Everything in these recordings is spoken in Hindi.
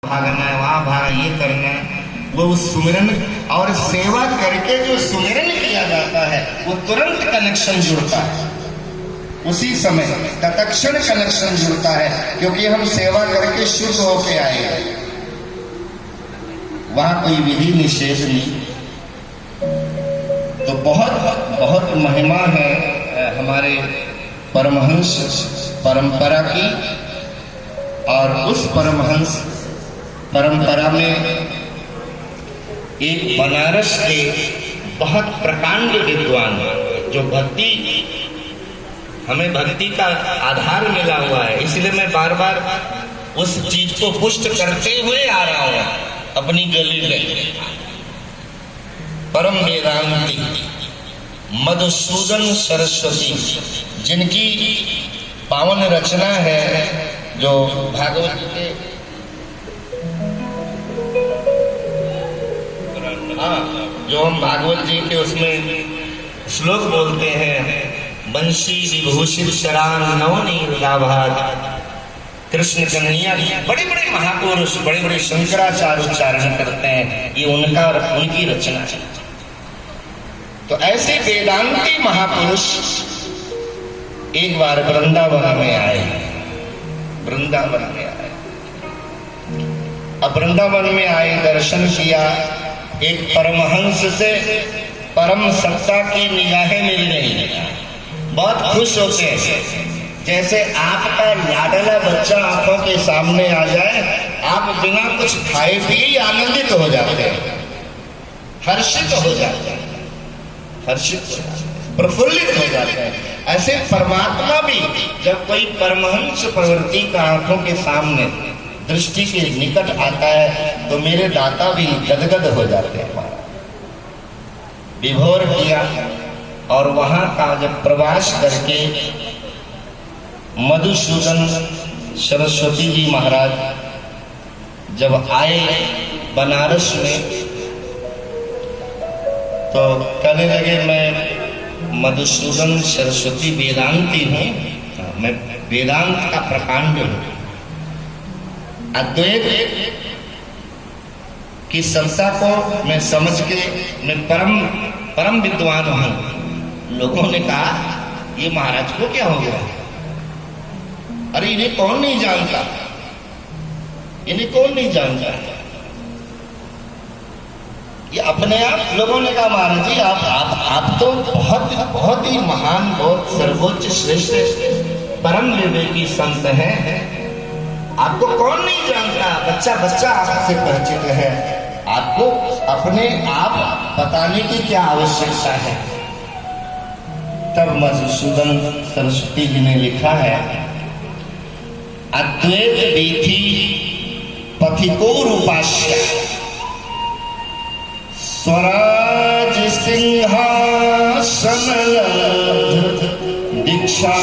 भागना है, वहां भागना, ये करना है, वो उस सुमिरन और सेवा करके जो सुमिरन किया जाता है वो तुरंत कनेक्शन जुड़ता है, उसी समय तत्क्षण कनेक्शन जुड़ता है, क्योंकि हम सेवा करके शुद्ध होके आए हैं। वहां कोई विधि निषेध नहीं। तो बहुत बहुत महिमा है हमारे परमहंस परंपरा की, और उस परमहंस परंपरा में एक बनारस के बहुत प्रकांड विद्वान जो भक्ति, हमें भक्ति का आधार मिला हुआ है, इसलिए मैं बार बार उस चीज को पुष्ट करते हुए आ रहा हूं अपनी गली में। परम वेदांती मधुसूदन सरस्वती, जिनकी पावन रचना है जो भागवत के, जो हम भागवत जी के उसमें श्लोक बोलते हैं, बंशी विभूषित शरान नवनीर लाभात, कृष्ण कन्हैया, बड़े बड़े महापुरुष, बड़े बड़े शंकराचार्य उच्चारण करते हैं, ये उनका उनकी रचना है। तो ऐसे वेदांती महापुरुष एक बार वृंदावन में आए, वृंदावन में आए। अब वृंदावन में आए, दर्शन किया, एक परमहंस से परम सत्ता की निगाहें मिल गई, बहुत खुश होते हैं। जैसे आपका लाडला बच्चा आंखों के सामने आ जाए, आप बिना कुछ खाए पिए आनंदित हो जाते हैं, हर्षित हो जाते हैं, हर्षित हो जाते हैं, प्रफुल्लित हो जाते हैं। ऐसे परमात्मा भी जब कोई परमहंस प्रवृत्ति का आंखों के सामने दृष्टि के निकट आता है तो मेरे दाता भी गदगद हो जाते हैं। विभोर किया, और वहां का जब प्रवास करके मधुसूदन सरस्वती जी महाराज जब आए बनारस में, तो कहने लगे मैं मधुसूदन सरस्वती वेदांती हूं, मैं वेदांत का प्रकांड हूं, अद्वैत की सत्ता को मैं समझ के मैं परम विद्वान हूं। लोगों ने कहा ये महाराज को क्या हो गया, अरे इन्हें कौन नहीं जानता, इन्हें कौन नहीं जानता। ये अपने आप लोगों ने कहा महाराज जी आप तो बहुत ही महान, बहुत सर्वोच्च श्रेष्ठ परम विवेकी संत हैं, आपको कौन नहीं जानता, बच्चा बच्चा आपसे परिचित है, आपको अपने आप बताने की क्या आवश्यकता है। तब मधुसूदन सरस्वती जी ने लिखा है, अद्वैत वीथि पथिकोर उपास्य स्वराज सिंहासन दीक्षा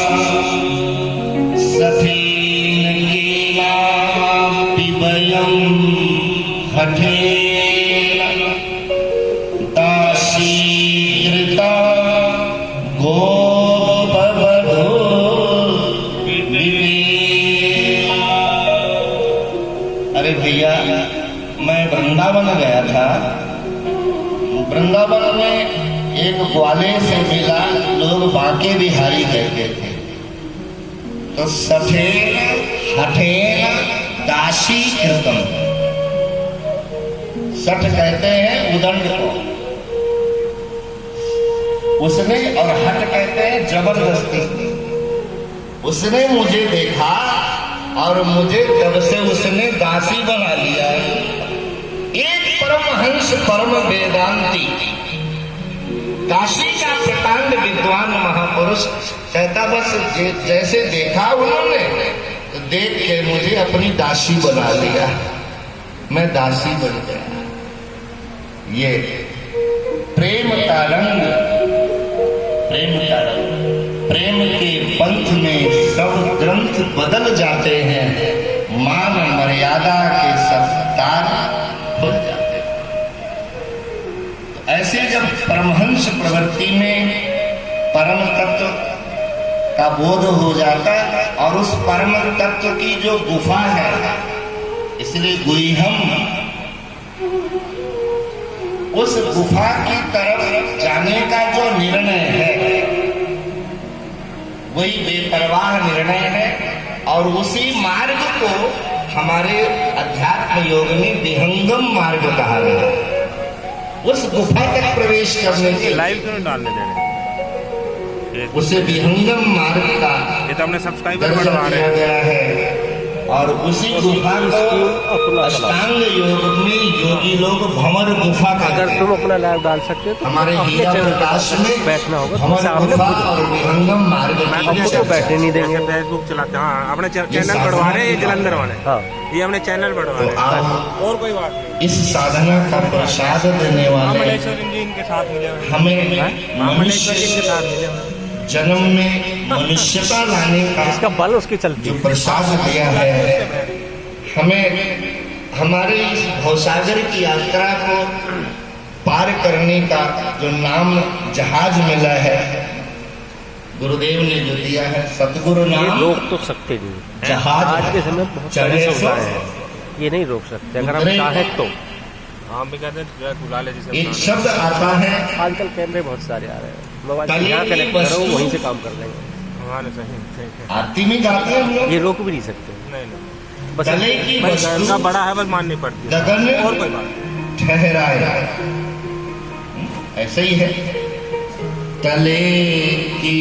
सठीन कीला पिबयम हठेन दासी कृता गोपवधू विवेक। अरे भैया, मैं वृंदावन गया था, वृंदावन में एक ग्वाले से मिला, लोग बांके बिहारी कहते थे। तो सठेन हठेन दासी कृतम, सठ कहते हैं उदंड को, उसने, और हट कहते हैं जबरदस्ती। उसने मुझे देखा और मुझे तब से उसने दासी बना लिया। एक परमहंस परम वेदांती काशी का प्रकांड विद्वान महापुरुष कहता, बस जैसे देखा उन्होंने, तो देख के मुझे अपनी दासी बना लिया, मैं दासी बन गया। ये प्रेम का रंग, प्रेम का रंग, प्रेम के पंथ में सब ग्रंथ बदल जाते हैं, मान मर्यादा के सब तार खुल जाते हैं। तो ऐसे जब परमहंस प्रवृत्ति में परम तत्व का बोध हो जाता है, और उस परम तत्व की जो गुफा है, इसलिए गुह्यम, उस गुफा की तरफ जाने का जो निर्णय है वही बेपरवाह निर्णय है, और उसी मार्ग को हमारे अध्यात्म योग में विहंगम मार्ग कहा गया। उस गुफा तक प्रवेश करने के लाइव क्यों डालने दे रहे हैं? उसे विहंगम मार्ग का ये तो हमने सब्सक्राइबर दर्शन बढ़वा रहे किया हैं। गया है, और उसी गुफा को अष्टांग योग में योगी लोग भंवर गुफा अगर कहते तुम हैं। अपना लाइव डाल सकते हो तो हमारे अपने हीरा चैनल प्रकाश पर में बैठना होगा, तो भंवर सामने गुफा खुद और विहंगम मार्ग की हमको तो चर्चा। बैठने नहीं देंगे। जैसे फेसबुक चलाते हैं, हाँ अपने चैनल बढ़वा रहे हैं, ये जलंधर वाले, हाँ ये हमने चैनल बढ़वा तो रहे हैं, आप और कोई बात नहीं। इस साधना का प्रसाद देने वाले महामलेश्वर जी इनके साथ मिले हुए हैं। हमें महामलेश्वर जी मनुष्य के साथ मिले हुए हैं। जन्म में मनुष्यता लाने जिसका का बल उसकी चलती जो है। प्रसाद दिया है, हमें हमारे इस भवसागर की यात्रा को पार करने का जो नाम जहाज मिला है, गुरुदेव ने जो दिया है सतगुरु ये नाम रोक तो सकते नहीं। जहाज आज के समय में बहुत सारी चढ़े सुविधाएं सो हैं, ये नहीं रोक सकते अगर हम उतरे चाहें तो। हम भी कहते हैं जो है बुला ले जिसे एक बुलाना शब्द आता है आजकल कैमरे बहुत सारे आ रहे हैं, मोबाइल कली यहाँ की कनेक्ट करो वस्तु- वहीं से काम कर लेंगे। है। हमारे सही ठीक है। आरती में गाते हैं हम लोग, ये रोक भी नहीं सकते। नहीं नहीं बस गले की बस वस्तु उनका बड़ा है, बस माननी पड़ती है, गगन और कोई बात नहीं। ठहराए, ऐसे ही है। तले की